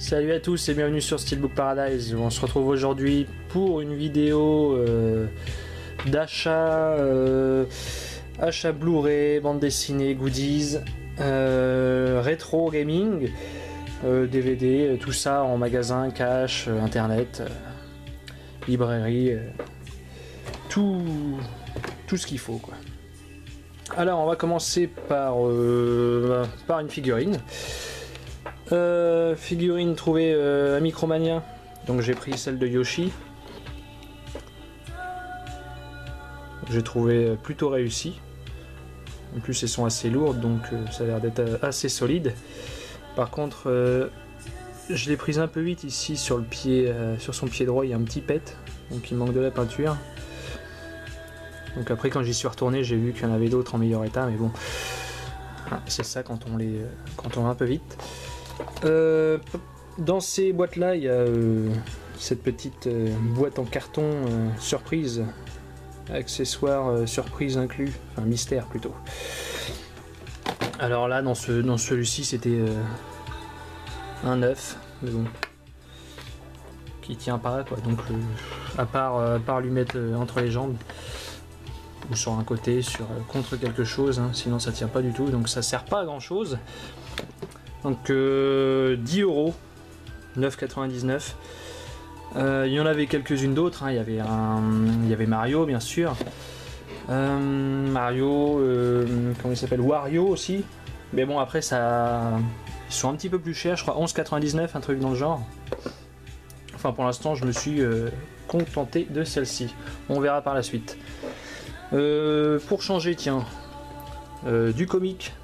Salut à tous et bienvenue sur Steelbook Paradise. On se retrouve aujourd'hui pour une vidéo d'achat achat Blu-ray, bande dessinée, goodies, rétro gaming, DVD, tout ça en magasin, cash, internet, librairie, tout ce qu'il faut quoi. Alors on va commencer par une figurine. Figurine trouvée à Micromania, donc j'ai pris celle de Yoshi. J'ai trouvé plutôt réussi. En plus elles sont assez lourdes, donc ça a l'air d'être assez solide. Par contre je l'ai prise un peu vite ici sur le pied, sur son pied droit il y a un petit pet, donc il manque de la peinture. Donc après quand j'y suis retourné j'ai vu qu'il y en avait d'autres en meilleur état, mais bon c'est ça quand on va un peu vite. Dans ces boîtes là il y a cette petite boîte en carton surprise, accessoires surprise inclus, enfin mystère plutôt. Alors là dans celui-ci c'était un œuf, mais bon, qui tient pas quoi, donc à part lui mettre entre les jambes ou sur un côté, contre quelque chose, hein, sinon ça tient pas du tout, donc ça sert pas à grand chose. Donc 10 €, 9,99 €. Il y en avait quelques-unes d'autres, hein. Il y avait Mario bien sûr, Mario, comment il s'appelle, Wario aussi, mais bon après ça, ils sont un petit peu plus chers, je crois 11,99 €, un truc dans le genre. Enfin pour l'instant je me suis contenté de celle-ci, on verra par la suite. Pour changer, tiens, du comic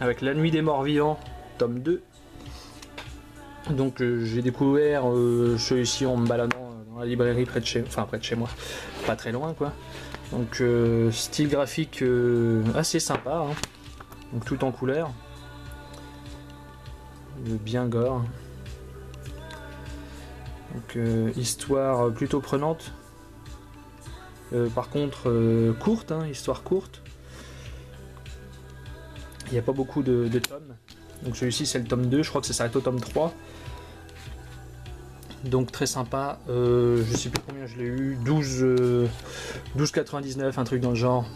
avec La Nuit des Morts Vivants, tome 2. Donc j'ai découvert celui-ci en me baladant dans la librairie près de chez moi, pas très loin quoi. Donc style graphique assez sympa, hein. Donc tout en couleur, bien gore. Donc histoire plutôt prenante. Par contre courte, hein, histoire courte. Il n'y a pas beaucoup de tomes. Donc celui-ci c'est le tome 2, je crois que ça s'arrête au tome 3. Donc très sympa, je sais plus combien je l'ai eu, 12,99 €, un truc dans le genre.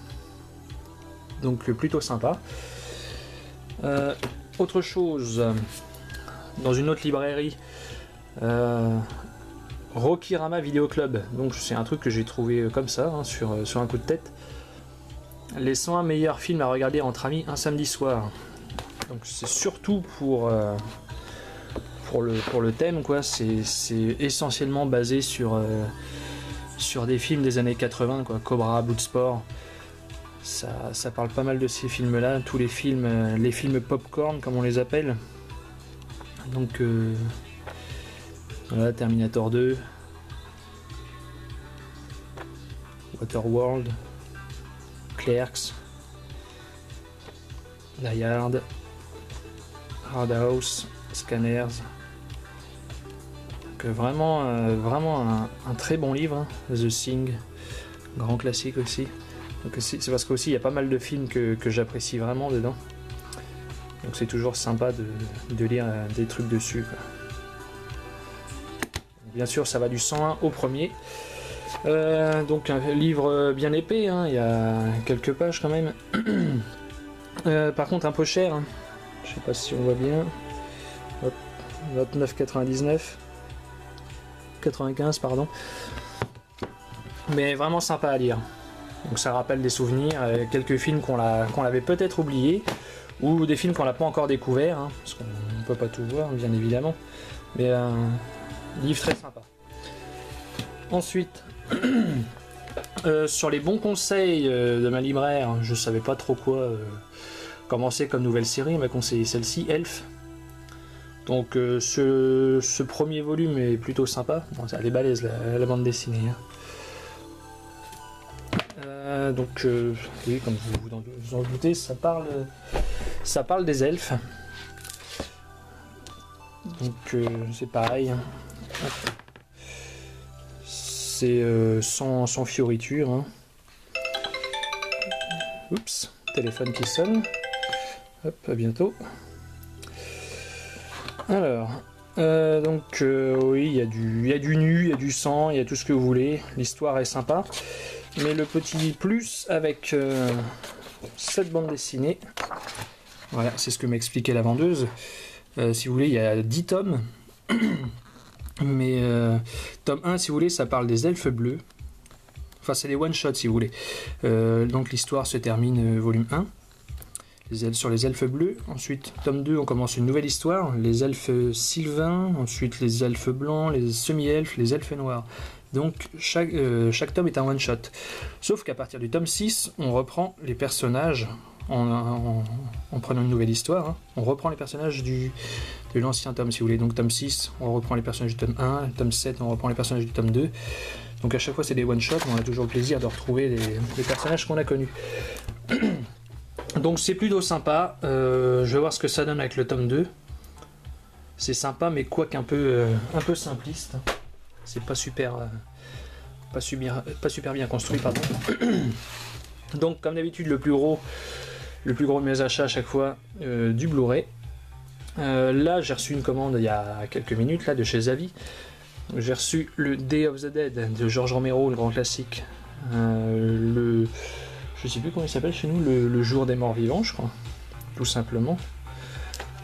Donc plutôt sympa. Autre chose, dans une autre librairie, Rokirama Video Club. Donc c'est un truc que j'ai trouvé comme ça, hein, sur un coup de tête. Les 101 meilleurs films à regarder entre amis un samedi soir. Donc c'est surtout pour le thème quoi. C'est essentiellement basé sur des films des années 80 quoi. Cobra, Bloodsport. Ça parle pas mal de ces films là. Tous les films popcorn comme on les appelle. Donc voilà, Terminator 2, Waterworld, Clerks, Die Hard, Hard House, Scanners. Donc vraiment un très bon livre, hein. The Thing, grand classique aussi. Donc c'est parce qu'aussi il y a pas mal de films que j'apprécie vraiment dedans. Donc c'est toujours sympa de lire des trucs dessus quoi. Bien sûr ça va du 101 au premier. Donc un livre bien épais, hein, il y a quelques pages quand même. Par contre un peu cher, hein. Je sais pas si on voit bien. 29,99 €, 95 pardon. Mais vraiment sympa à lire. Donc ça rappelle des souvenirs, quelques films qu'on l'avait peut-être oubliés, ou des films qu'on n'a pas encore découvert, hein, parce qu'on ne peut pas tout voir bien évidemment. Mais livre très sympa. Ensuite, sur les bons conseils de ma libraire, je savais pas trop quoi commencer comme nouvelle série, elle m'a conseillé celle-ci, Elf. Donc ce premier volume est plutôt sympa, bon, elle est balèze la bande dessinée, hein. Donc oui, comme vous en doutez, ça parle des elfes. Donc c'est pareil, hein. C'est sans fioriture, hein. Oups, téléphone qui sonne. Hop, à bientôt. Alors, Oui, il y a du nu, il y a du sang, il y a tout ce que vous voulez. L'histoire est sympa. Mais le petit plus avec cette bande dessinée, voilà, c'est ce que m'expliquait la vendeuse. Si vous voulez, il y a 10 tomes. Mais tome 1, si vous voulez, ça parle des elfes bleus. Enfin, c'est des one-shots, si vous voulez. Donc l'histoire se termine volume 1. Sur les elfes bleus. Ensuite, tome 2, on commence une nouvelle histoire. Les elfes sylvains. Ensuite, les elfes blancs, les semi-elfes, les elfes noirs. Donc, chaque tome est un one-shot. Sauf qu'à partir du tome 6, on reprend les personnages en prenant une nouvelle histoire. Hein. On reprend les personnages de l'ancien tome, si vous voulez. Donc, tome 6, on reprend les personnages du tome 1. Tome 7, on reprend les personnages du tome 2. Donc, à chaque fois, c'est des one-shots. On a toujours le plaisir de retrouver les personnages qu'on a connus. Donc c'est plutôt sympa, je vais voir ce que ça donne avec le tome 2. C'est sympa mais quoique un peu simpliste. C'est pas super bien construit, pardon. Donc comme d'habitude le plus gros de mes achats à chaque fois, du Blu-ray. Là j'ai reçu une commande il y a quelques minutes là, de chez Zavi. J'ai reçu le Day of the Dead de George Romero, le grand classique. Je sais plus comment il s'appelle chez nous, le jour des morts vivants, je crois, tout simplement.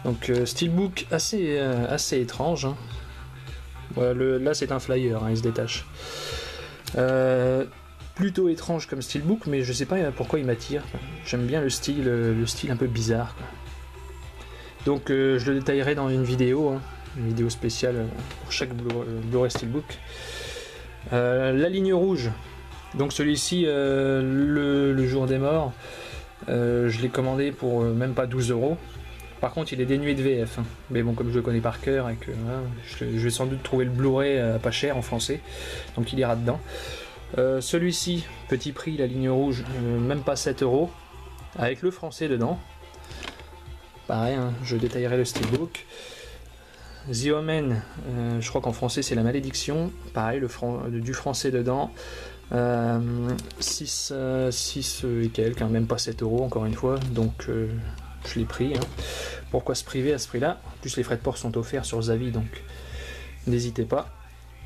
Donc steelbook assez étrange. Hein. Voilà, là c'est un flyer, hein, il se détache. Plutôt étrange comme steelbook, mais je sais pas pourquoi il m'attire. J'aime bien le style un peu bizarre. Quoi. Donc je le détaillerai dans une vidéo, hein, une vidéo spéciale pour chaque Blu-ray steelbook. La ligne rouge. Donc celui-ci, le jour des morts, je l'ai commandé pour même pas 12 €. Par contre, il est dénué de VF. Hein. Mais bon, comme je le connais par cœur et que je vais sans doute trouver le Blu-ray pas cher en français, donc il ira dedans. Celui-ci, petit prix, la ligne rouge, même pas 7 €, avec le français dedans. Pareil, hein, je détaillerai le steelbook. The Omen, je crois qu'en français c'est la malédiction. Pareil, du français dedans. 6 et quelques, hein, même pas 7 € encore une fois, donc je l'ai pris. Hein. Pourquoi se priver à ce prix-là? En plus, les frais de port sont offerts sur Zavi, donc n'hésitez pas.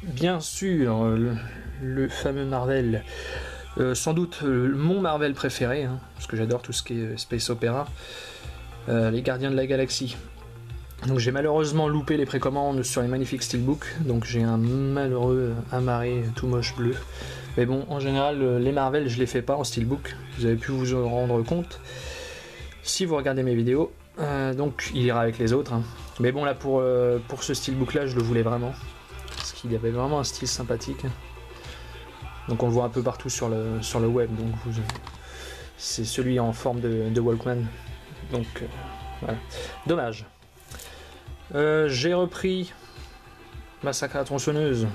Bien sûr, le fameux Marvel, sans doute mon Marvel préféré, hein, parce que j'adore tout ce qui est Space Opera, les Gardiens de la Galaxie. Donc j'ai malheureusement loupé les précommandes sur les magnifiques steelbooks, donc j'ai un malheureux amarré tout moche bleu. Mais bon, en général, les Marvel, je les fais pas en steelbook, vous avez pu vous en rendre compte si vous regardez mes vidéos, donc il ira avec les autres. Hein. Mais bon, là pour ce steelbook là, je le voulais vraiment, parce qu'il avait vraiment un style sympathique. Donc on le voit un peu partout sur le web, donc c'est celui en forme de Walkman, donc voilà, dommage. J'ai repris Massacre à la tronçonneuse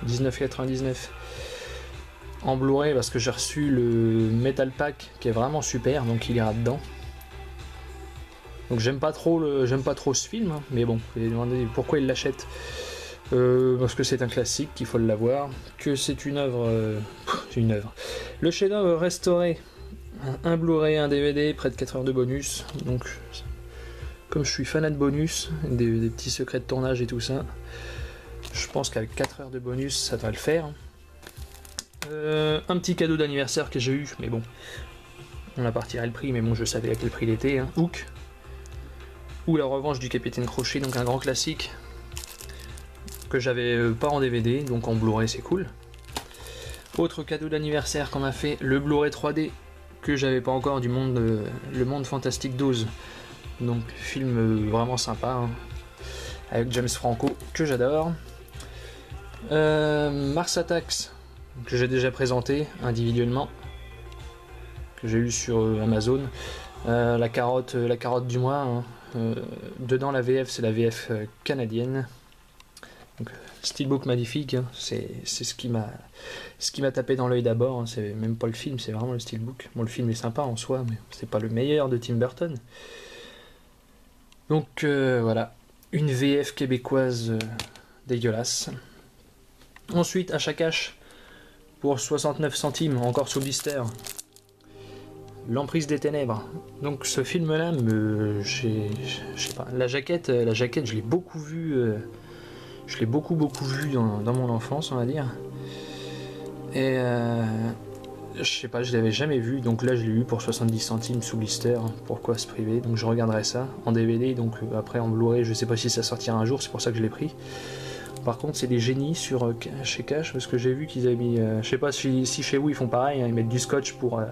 1999 en Blu-ray parce que j'ai reçu le Metal Pack qui est vraiment super, donc il ira dedans. Donc j'aime pas trop ce film, hein, mais bon, vous allez demander pourquoi il l'achète. Parce que c'est un classique, qu'il faut l'avoir, que c'est une œuvre. Le chef-d'œuvre restauré, un Blu-ray, un DVD, près de 4 heures de bonus. Donc, comme je suis fanat de bonus, des petits secrets de tournage et tout ça, je pense qu'avec 4 heures de bonus, ça va le faire. Un petit cadeau d'anniversaire que j'ai eu, mais bon, on a pas retiré le prix, mais bon, je savais à quel prix il était. Hein. Hook, ou La Revanche du Capitaine Crochet, donc un grand classique que j'avais pas en DVD, donc en Blu-ray c'est cool. Autre cadeau d'anniversaire qu'on m'a fait, le Blu-ray 3D que j'avais pas encore du le monde fantastique d'Oz. Donc film vraiment sympa, hein, avec James Franco que j'adore. Mars Attacks que j'ai déjà présenté individuellement, que j'ai eu sur Amazon. La carotte du mois. Hein. Dedans la VF, c'est la VF canadienne. Donc, steelbook magnifique, hein. C'est ce qui m'a tapé dans l'œil d'abord. Hein. C'est même pas le film, c'est vraiment le steelbook. Bon, le film est sympa en soi, mais c'est pas le meilleur de Tim Burton. Donc voilà, une VF québécoise dégueulasse. Ensuite, achat cash pour 69 centimes, encore sous blister. L'Emprise des Ténèbres. Donc ce film-là, je sais pas, la jaquette, je l'ai beaucoup vu, je l'ai beaucoup vu dans mon enfance, on va dire. Et je sais pas, je l'avais jamais vu, donc là je l'ai eu pour 70 centimes sous blister. Pourquoi se priver? Donc je regarderai ça en DVD, donc après en Blu-ray, je sais pas si ça sortira un jour, c'est pour ça que je l'ai pris. Par contre, c'est des génies chez Cash, parce que j'ai vu qu'ils avaient mis, je sais pas si chez vous ils font pareil, hein, ils mettent du scotch pour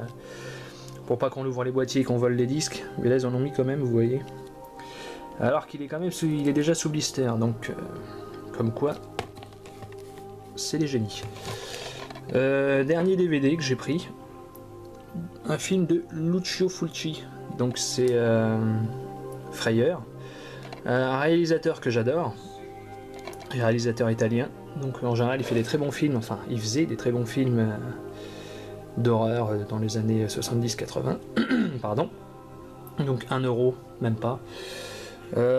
pas qu'on ouvre les boîtiers et qu'on vole les disques, mais là ils en ont mis quand même, vous voyez. Alors qu'il est quand même il est déjà sous blister, donc comme quoi, c'est des génies. Dernier DVD que j'ai pris, un film de Lucio Fulci, donc c'est Frayeur, un réalisateur que j'adore, un réalisateur italien, donc en général il fait des très bons films, enfin il faisait des très bons films d'horreur dans les années 70-80, pardon, donc 1 euro, même pas.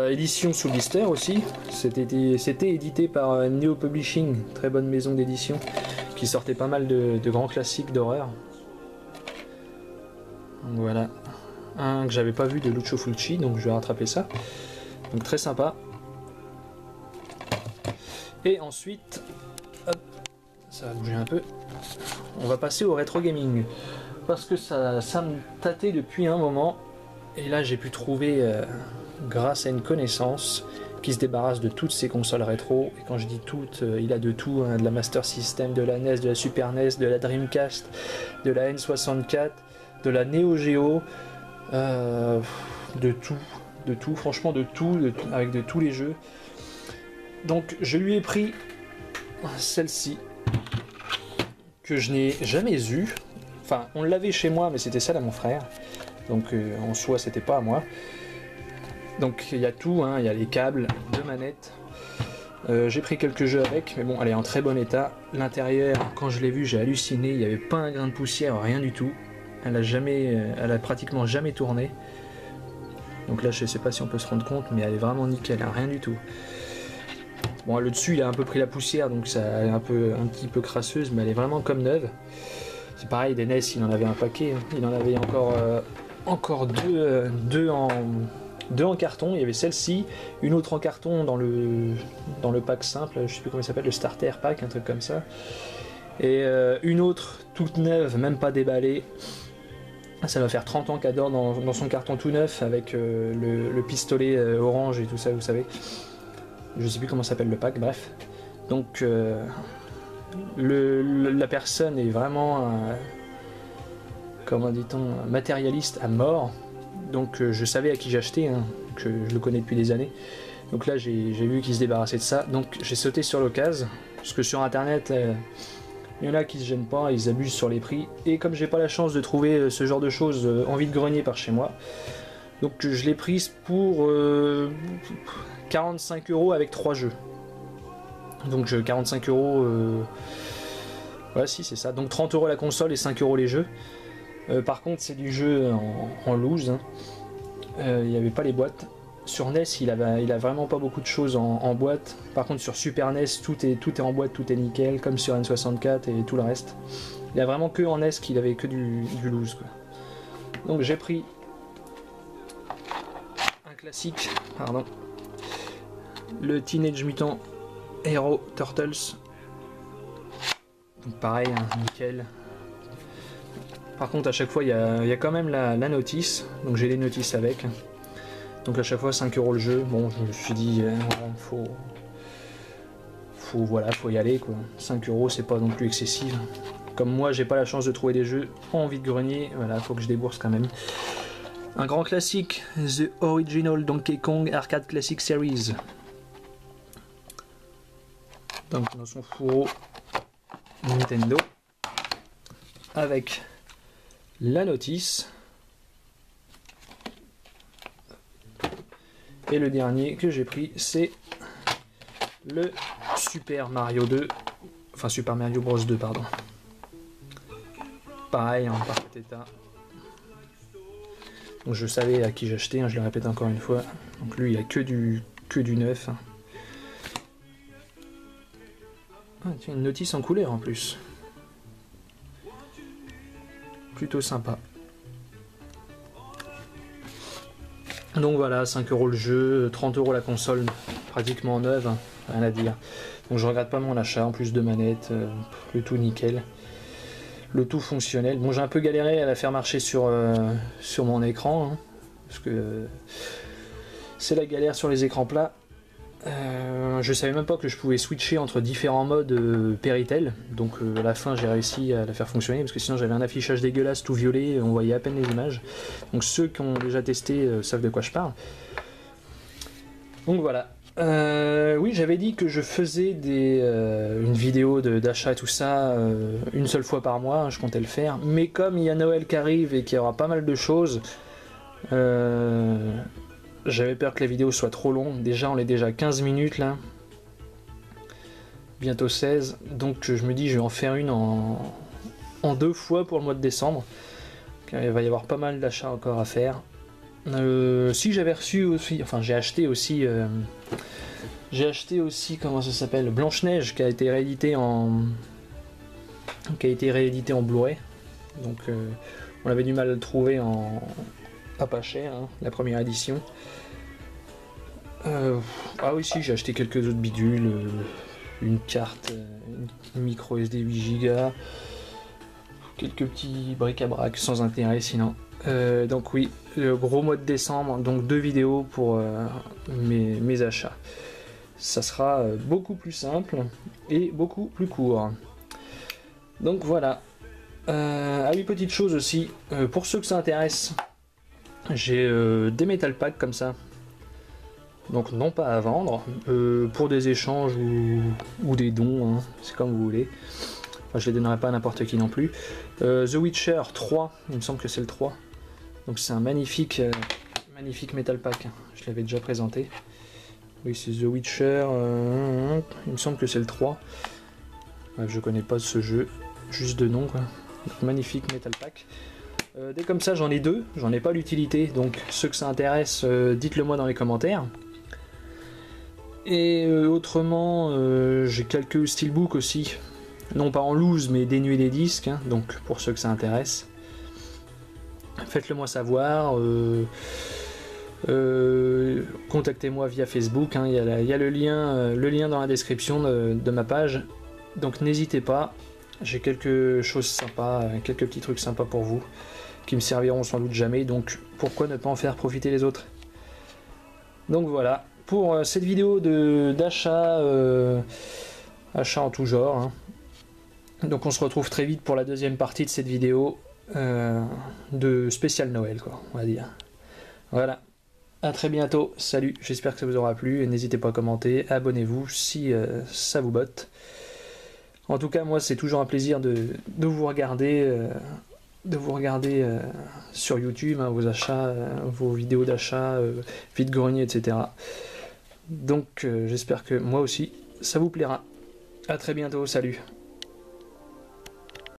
Édition sous blister aussi, c'était édité par Neo Publishing, très bonne maison d'édition, qui sortait pas mal de grands classiques d'horreur. Voilà, un que j'avais pas vu de Lucio Fulci, donc je vais rattraper ça, donc très sympa. Et ensuite, hop, ça va bouger un peu, on va passer au rétro gaming, parce que ça me tâtait depuis un moment, et là j'ai pu trouver, grâce à une connaissance, qui se débarrasse de toutes ces consoles rétro, et quand je dis toutes, il a de tout, hein, de la Master System, de la NES, de la Super NES, de la Dreamcast, de la N64, de la Neo Geo, de tout, franchement de tout, avec de tous les jeux. Donc je lui ai pris celle-ci, que je n'ai jamais eue, enfin on l'avait chez moi, mais c'était celle à mon frère, donc en soi c'était pas à moi. Donc il y a tout, hein, il y a les câbles, 2 manettes. J'ai pris quelques jeux avec, mais bon, elle est en très bon état. L'intérieur, quand je l'ai vu, j'ai halluciné, il n'y avait pas un grain de poussière, rien du tout. Elle a pratiquement jamais tourné. Donc là, je sais pas si on peut se rendre compte, mais elle est vraiment nickel, hein, rien du tout. Bon, le dessus, il a un peu pris la poussière, donc ça est un petit peu crasseuse, mais elle est vraiment comme neuve. C'est pareil, des NES, il en avait un paquet, hein. Il en avait encore deux en carton. Il y avait celle-ci, une autre en carton dans le pack simple, je sais plus comment il s'appelle, le starter pack, un truc comme ça, et une autre toute neuve, même pas déballée. Ça va faire 30 ans qu'elle dort dans son carton tout neuf, avec le pistolet orange et tout ça, vous savez. Je sais plus comment s'appelle le pack, bref. Donc la personne est vraiment comment dit-on, matérialiste à mort. Donc je savais à qui j'achetais, hein, que je le connais depuis des années. Donc là j'ai vu qu'il se débarrassait de ça, donc j'ai sauté sur l'occasion, parce que sur internet il y en a qui se gênent pas, ils abusent sur les prix, et comme j'ai pas la chance de trouver ce genre de choses en vide-grenier par chez moi, donc je l'ai prise pour 45 € avec 3 jeux. Donc 45 €, ouais si c'est ça, donc 30 € la console et 5 € les jeux. Par contre c'est du jeu en loose, hein. Il n'y avait pas les boîtes. Sur NES il a vraiment pas beaucoup de choses en boîte. Par contre sur Super NES tout est en boîte, tout est nickel, comme sur N64 et tout le reste. Il a vraiment que en NES qu'il avait que du loose, quoi. Donc j'ai pris un classique, pardon, le Teenage Mutant Hero Turtles. Donc pareil, hein, nickel. Par contre à chaque fois il y a quand même la notice, donc j'ai les notices avec. Donc à chaque fois 5 € le jeu. Bon, je me suis dit voilà, faut y aller quoi. 5 € c'est pas non plus excessif. Comme moi j'ai pas la chance de trouver des jeux en vide-grenier, voilà, faut que je débourse quand même. Un grand classique, The Original Donkey Kong Arcade Classic Series. Donc dans son fourreau Nintendo, avec la notice. Et le dernier que j'ai pris, c'est le Super Mario 2, enfin Super Mario Bros 2, pardon. Pareil, en parfait état. Donc je savais à qui j'achetais, hein, je le répète encore une fois. Donc lui, il a que du neuf. Ah, tiens, une notice en couleur en plus. Plutôt sympa. Donc voilà, 5 € le jeu, 30 € la console, pratiquement neuve, hein, rien à dire. Donc je regrette pas mon achat, en plus de manette, le tout nickel. Le tout fonctionnel. Bon, j'ai un peu galéré à la faire marcher sur mon écran, hein, parce que c'est la galère sur les écrans plats. Je savais même pas que je pouvais switcher entre différents modes Péritel, donc à la fin j'ai réussi à la faire fonctionner, parce que sinon j'avais un affichage dégueulasse tout violet, on voyait à peine les images. Donc ceux qui ont déjà testé savent de quoi je parle. Donc voilà. Oui, j'avais dit que je faisais une vidéo d'achat et tout ça une seule fois par mois, hein, je comptais le faire. Mais comme il y a Noël qui arrive et qu'il y aura pas mal de choses, j'avais peur que la vidéo soit trop longue. Déjà, on est déjà à 15 minutes là. Bientôt 16. Donc je me dis, je vais en faire une en 2 fois pour le mois de décembre. Car il va y avoir pas mal d'achats encore à faire. Si j'avais reçu aussi, enfin j'ai acheté aussi, comment ça s'appelle, Blanche-Neige, qui a été réédité en Blu-ray. Donc on avait du mal à le trouver à pas cher, hein, la première édition. Ah oui, si, j'ai acheté quelques autres bidules, une carte, une micro SD 8 Go, quelques petits bric-à-brac sans intérêt sinon. Donc oui, le gros mois de décembre, donc 2 vidéos pour mes achats. Ça sera beaucoup plus simple et beaucoup plus court. Donc voilà. Ah oui, petite chose aussi, pour ceux que ça intéresse, j'ai des Metal Packs comme ça. Donc non pas à vendre, pour des échanges ou des dons, hein, c'est comme vous voulez. Enfin, je les donnerai pas à n'importe qui non plus. The Witcher 3, il me semble que c'est le 3. Donc c'est un magnifique Metal Pack, je l'avais déjà présenté. Oui, c'est The Witcher, il me semble que c'est le 3. Bref, je connais pas ce jeu, juste de nom quoi. Donc, magnifique Metal Pack. Dès comme ça j'en ai 2, j'en ai pas l'utilité, donc ceux que ça intéresse, dites-le moi dans les commentaires. Et autrement, j'ai quelques steelbooks aussi, non pas en loose mais dénués des disques, hein, donc pour ceux que ça intéresse. Faites-le moi savoir, contactez-moi via Facebook, hein, il y a le lien dans la description de ma page, donc n'hésitez pas, j'ai quelque chose sympa, quelques petits trucs sympas pour vous, qui me serviront sans doute jamais, donc pourquoi ne pas en faire profiter les autres. Donc voilà, pour cette vidéo d'achat achat en tout genre, hein. Donc on se retrouve très vite pour la deuxième partie de cette vidéo de spécial Noël quoi, on va dire. Voilà, à très bientôt, salut, j'espère que ça vous aura plu, et n'hésitez pas à commenter, abonnez-vous si ça vous botte. En tout cas moi c'est toujours un plaisir de vous regarder, sur YouTube, hein, vos achats, vos vidéos d'achat, vide-grenier, etc. Donc j'espère que moi aussi ça vous plaira. À très bientôt, salut.